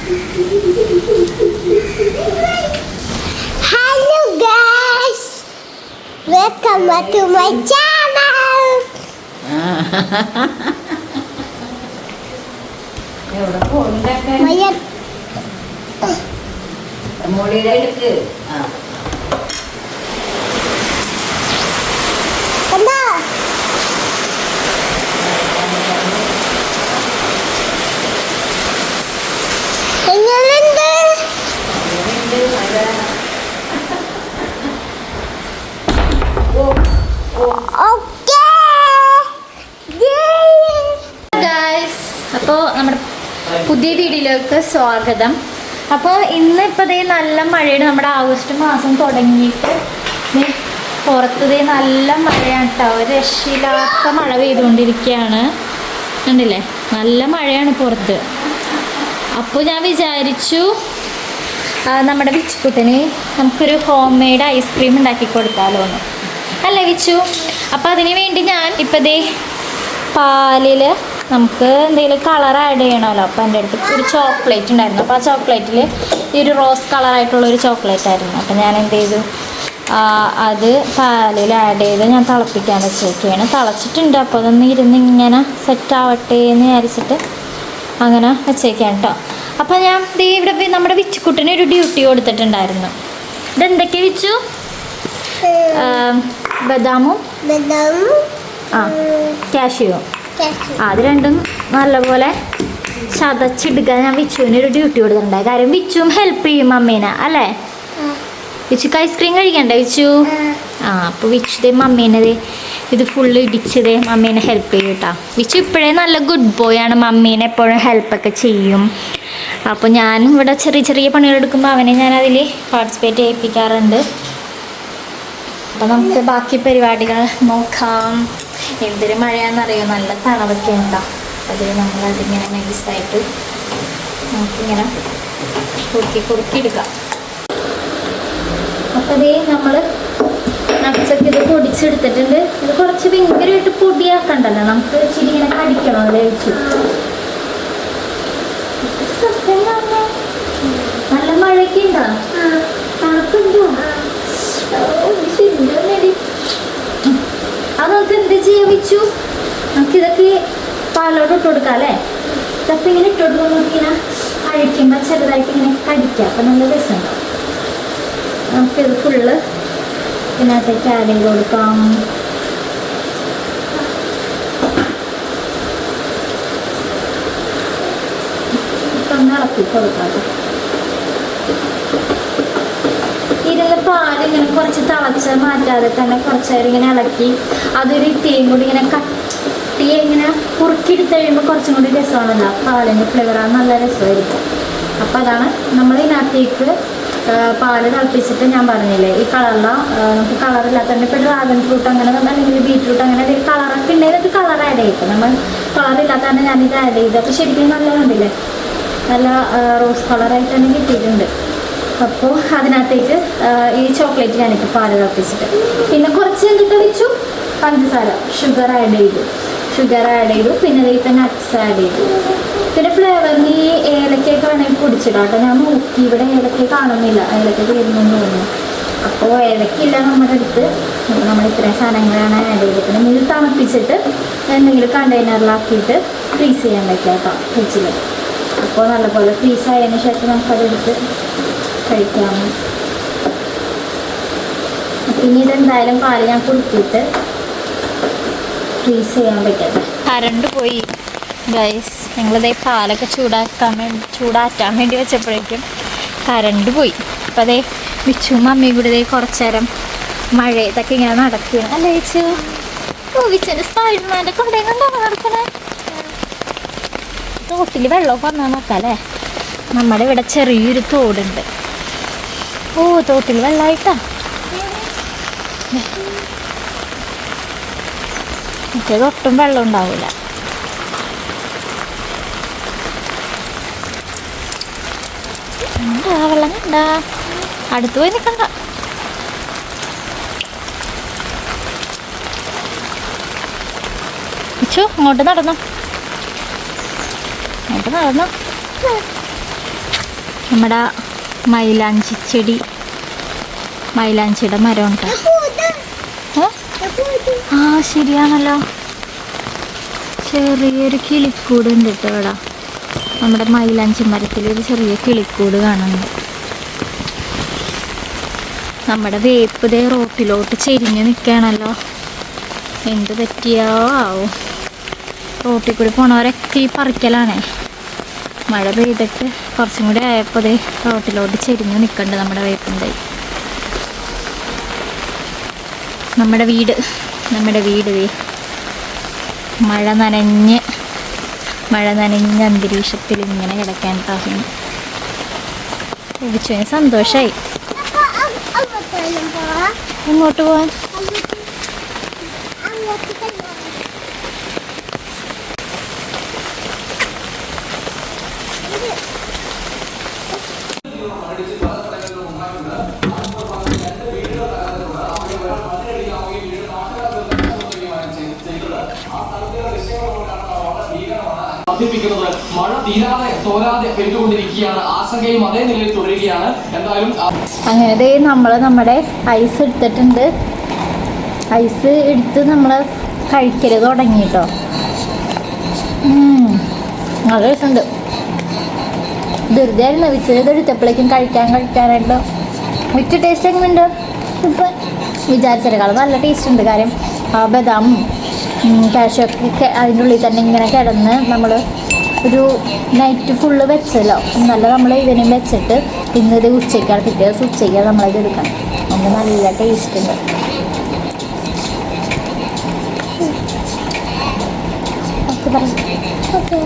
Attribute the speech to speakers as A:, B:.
A: Hello guys, welcome back to my channel.
B: അപ്പോൾ നമ്മുടെ പുതിയ വീഡിയോയിലേക്ക് സ്വാഗതം. അപ്പോൾ ഇന്നിപ്പോൾ ദേ നല്ല മഴയാണ്. നമ്മുടെ ആഗസ്റ്റ് മാസം തുടങ്ങിയിട്ട് പുറത്ത് നല്ല മഴയാണ് കേട്ടോ. ഒരു രക്ഷയില്ലാത്ത മഴ പെയ്തുകൊണ്ടിരിക്കുകയാണ്. കണ്ടില്ലേ, നല്ല മഴയാണ് പുറത്ത്. അപ്പോൾ ഞാൻ വിചാരിച്ചു നമ്മുടെ വിച്ചുക്കുട്ടന് നമുക്കൊരു ഹോം മെയ്ഡ് ഐസ്ക്രീം ഉണ്ടാക്കി കൊടുത്താലോ എന്ന്, അല്ലേ വിച്ചു? അപ്പോൾ അതിന് വേണ്ടി ഞാൻ ഇപ്പോൾ ദേ പാലിൽ നമുക്ക് എന്തെങ്കിലും കളർ ആഡ് ചെയ്യണമല്ലോ. അപ്പോൾ എൻ്റെ അടുത്ത് ഒരു ചോക്ലേറ്റ് ഉണ്ടായിരുന്നു. അപ്പോൾ ആ ചോക്ലേറ്റിൽ ഈ ഒരു റോസ് കളറായിട്ടുള്ളൊരു ചോക്ലേറ്റ് ആയിരുന്നു. അപ്പോൾ ഞാൻ എന്ത് ചെയ്തു, അത് പാലിൽ ആഡ് ചെയ്ത് ഞാൻ തിളപ്പിക്കാൻ വെച്ചേക്കാണ്. തിളച്ചിട്ടുണ്ട്. അപ്പോൾ അതൊന്ന് ഇരുന്ന് ഇങ്ങനെ സെറ്റ് ആവട്ടെ എന്ന് വിചാരിച്ചിട്ട് അങ്ങനെ വെച്ചേക്കാണ് കേട്ടോ. അപ്പോൾ ഞാൻ ദേ ഇവിടെ നമ്മുടെ വിച്ചുക്കുട്ടന് ഒരു ഡ്യൂട്ടി കൊടുത്തിട്ടുണ്ടായിരുന്നു. ഇതെന്തൊക്കെയാണ് വിച്ചു? ബദാമും കാഷ്യൂവും. അത് രണ്ടും നല്ലപോലെ ചതച്ചെടുക്കാൻ ഞാൻ വിച്ചുവിന് ഒരു ഡ്യൂട്ടി കൊടുത്തിട്ടുണ്ടായി. കാര്യം വിച്ചുവും ഹെൽപ്പ് ചെയ്യും മമ്മീനെ, അല്ലേ? വിച്ചുക്ക് ഐസ്ക്രീം കഴിക്കണ്ടേ വിച്ചു? അപ്പോൾ വിച്ചുതേ മമ്മീനെ ഇത് ഫുള്ള് ഇടിച്ചതേ മമ്മീനെ ഹെൽപ്പ് ചെയ്യും കേട്ടോ. വിച്ചു ഇപ്പോഴേ നല്ല ഗുഡ് ബോയ് ആണ്. മമ്മീനെ എപ്പോഴും ഹെൽപ്പൊക്കെ ചെയ്യും. അപ്പോൾ ഞാനും ഇവിടെ ചെറിയ ചെറിയ പണികളെടുക്കുമ്പോൾ അവനെ ഞാനതിൽ പാർട്ടിസിപ്പേറ്റ് ചെയ്യിപ്പിക്കാറുണ്ട്. അപ്പോൾ നമുക്ക് ബാക്കി പരിപാടികൾ നോക്കാം. എന്തൊരു മഴയാണെന്നറിയോ, നല്ല തണവൊക്കെ ഉണ്ടാവും. അതിൽ നമ്മളതിങ്ങനെ നൈസായിട്ട് നമുക്കിങ്ങനെ കുറുക്കിയെടുക്കാം. അപ്പോൾ അതേ നമ്മൾ നട്സൊക്കെ ഇത് പൊടിച്ചെടുത്തിട്ടുണ്ട്. ഇത് കുറച്ച് ഭയങ്കരമായിട്ട് പൊടിയാക്കണ്ടല്ലോ, നമുക്ക് ഇച്ചിരി ഇങ്ങനെ കടിക്കണം. അതിൽ വെച്ചു നല്ല മഴയൊക്കെ ഉണ്ടോ? തണുപ്പുണ്ടോ? അത് നമുക്ക് എന്ത് ചെയ്യാൻ വെച്ചു, നമുക്കിതൊക്കെ പാലോട്ട് ഇട്ട് കൊടുക്കാം അല്ലേ? ഇതൊക്കെ ഇങ്ങനെ ഇട്ട് കൊടുക്കുമ്പോൾ നമുക്കിങ്ങനെ കഴിക്കുമ്പോൾ ചെറുതായിട്ട് ഇങ്ങനെ കടിക്കാം. അപ്പം നല്ല രസമുണ്ടാവും. നമുക്കിത് ഫുള്ള് ഇതിനകത്തേക്ക് ആഡ് ചെയ്ത് കൊടുക്കാം. ഇപ്പം ഇളക്കി കൊടുക്കാം. ഇരുന്ന് പാലിങ്ങനെ കുറച്ച് തിളച്ച് മാറ്റാതെ തന്നെ കുറച്ച് നേരം ഇങ്ങനെ ഇളക്കി അതൊരു ഇത്തിരിയും കൂടി ഇങ്ങനെ കട്ടി ഇങ്ങനെ കുറുക്കിയെടുത്ത് കഴിയുമ്പോൾ കുറച്ചും കൂടി രസമാണല്ലോ. പാലിൻ്റെ ഫ്ലേവറാണ്, നല്ല രസമായിരിക്കും. അപ്പോൾ അതാണ് നമ്മൾ ഇതിനകത്തേക്ക് പാല് തിളപ്പിച്ചിട്ട് ഞാൻ പറഞ്ഞില്ലേ ഈ കളറില നമുക്ക് കളറില്ലാത്തതുകൊണ്ട് ഇപ്പോൾ ഡ്രാഗൺ ഫ്രൂട്ട് അങ്ങനെ അല്ലെങ്കിൽ ബീറ്റ്റൂട്ട് അങ്ങനെ എന്തെങ്കിലും കളറൊക്കെ ഉണ്ടെങ്കിൽ അത് കളർ ആഡ് ചെയ്യും. നമ്മൾ കളറില്ലാത്തതുകൊണ്ട് ഞാനിത് ആഡ് ചെയ്ത് അപ്പോൾ ശരിക്കും നല്ല കണ്ടില്ലേ, നല്ല റോസ് കളറായിട്ട് തന്നെ കിട്ടിയിട്ടുണ്ട്. അപ്പോൾ അതിനകത്തേക്ക് ഈ ചോക്ലേറ്റ് ഞാനിപ്പോൾ പാല് തിളപ്പിച്ചിട്ട് പിന്നെ കുറച്ച് എന്തൊക്കെ വെച്ചു, പഞ്ചസാര ഷുഗർ ആഡ് ചെയ്തു. പിന്നെ ഇപ്പം നട്ട്സ് ആഡ് ചെയ്തു. പിന്നെ ഫ്ലേവറിന് ഈ ഏലക്കയൊക്കെ വേണമെങ്കിൽ പൊടിച്ചിടാം കേട്ടോ. ഞാൻ നോക്കി ഇവിടെ ഏലക്ക കാണുന്നില്ല, ഏലക്ക തീരുന്നെന്ന് തോന്നുന്നു. അപ്പോൾ ഏലക്കയില്ല നമ്മുടെ അടുത്ത്. അപ്പോൾ നമ്മൾ ഇത്രയും സാധനങ്ങളാണ് ആഡ് ചെയ്തിട്ട് ഇത് തണുപ്പിച്ചിട്ട് എന്തെങ്കിലും കണ്ടെയ്നറിലാക്കിയിട്ട് ഫ്രീസ് ചെയ്യാൻ പറ്റുക കേട്ടോ ഫ്രിഡ്ജിൽ. അപ്പോൾ നല്ലപോലെ ഫ്രീസ് ആയതിനു ശേഷം നമുക്കതെടുത്ത് കഴിക്കാം. പിന്നെ ഇതെന്തായാലും പാല് ഞാൻ കുറുക്കിയിട്ട് ഫ്രീസ് ചെയ്യാൻ പറ്റട്ടെ. കറണ്ട് പോയി ഗൈസ്. ഞങ്ങളിതേ പാലൊക്കെ ചൂടാറ്റാൻ വേണ്ടി വെച്ചപ്പോഴേക്കും കറണ്ട് പോയി. അപ്പോൾ അതേ വിച്ചും മമ്മിയും കൂടി കുറച്ച് നേരം മഴയത്തൊക്കെ ഇങ്ങനെ നടക്കുകയാണ്, അല്ലേ വിച്ചു? ഓ വിച്ചുവിൻ്റെ സ്പൈഡർമാൻ്റെ കൊണ്ടേം കൊണ്ടാണ് നടക്കണേ. തോട്ടിൽ വെള്ളമൊക്കെ വന്നാൽ നോക്കാം അല്ലേ? നമ്മുടെ ഇവിടെ ചെറിയൊരു തോടുണ്ട്. ഓ തോട്ടിൽ വെള്ളമായിട്ടാ. മറ്റേത് ഒട്ടും വെള്ളം ഉണ്ടാവില്ല. എന്താ വെള്ളം കണ്ട, അടുത്ത് പോയി നിൽക്കണ്ട. അങ്ങോട്ട് നടന്നോ. നമ്മുടെ മൈലാഞ്ചി ചെടി, മൈലാഞ്ചിയുടെ മരം ഉണ്ട്. ആ ശരിയാണല്ലോ, ചെറിയൊരു കിളിക്കൂട് ഉണ്ട് കേട്ടോ ഇവിടെ. നമ്മുടെ മൈലാഞ്ചി മരത്തിൽ ഒരു ചെറിയ കിളിക്കൂട് കാണുന്നു. നമ്മുടെ വേപ്പ് ദേ റോട്ടിലോട്ട് ചെരിഞ്ഞ് നിൽക്കുകയാണല്ലോ. എന്ത് പറ്റിയോ ആവും. റോട്ടിൽ കൂടി പോണവരൊക്കെ ഈ പറിക്കലാണേ. മഴ പെയ്തിട്ട് കുറച്ചും കൂടി ആയപ്പോൾ ദേ റോട്ടിലോട്ട് ചെരിഞ്ഞ് നിൽക്കണ്ട് നമ്മുടെ വേപ്പിൻ തൈ. നമ്മുടെ വീട് ദേ മഴ നനഞ്ഞ അന്തരീക്ഷത്തിൽ ഇങ്ങനെ കിടക്കാൻ തോന്നുന്നു. ലഭിച്ചതിന് സന്തോഷമായി. എങ്ങോട്ട് പോവാൻ?
C: വർദ്ധിപ്പിക്കുന്നത് മഴ തീരാതെ തോരാതെ പെയ്തുകൊണ്ടിരിക്കുകയാണ്. ആശങ്കയും അതേ നിലയിൽ തുടരുകയാണ്. എന്തായാലും
B: അങ്ങനെ നമ്മൾ നമ്മുടെ ഐസ് എടുത്തിട്ടുണ്ട്. ഐസ് എടുത്ത് നമ്മൾ കഴിക്കൽ തുടങ്ങി കേട്ടോ. നല്ല രസമുണ്ട്. ധൃതിയായിരുന്നു വിച്ചത് എടുത്തപ്പോഴേക്കും കഴിക്കാനായിട്ട്. വിറ്റ് ടേസ്റ്റ് എങ്ങനെയുണ്ട്? ഇപ്പം വിചാരിച്ചതിനേക്കാളും നല്ല ടേസ്റ്റ് ഉണ്ട്. കാര്യം ബദാം കാഷ്യൊക്കെ അതിൻ്റെ ഉള്ളിൽ തന്നെ ഇങ്ങനെ കിടന്ന് നമ്മൾ ഒരു നൈറ്റ് ഫുള്ള് വെച്ചല്ലോ. നല്ല നമ്മൾ ഇതിനും വെച്ചിട്ട് ഇന്നത് ഉച്ചയ്ക്കാണ്, പിറ്റേ ദിവസം ഉച്ചയ്ക്കാണ് നമ്മളത് എടുക്കണം. അതിന് നല്ല ടേസ്റ്റ് ഉണ്ട്. ഓക്കെ.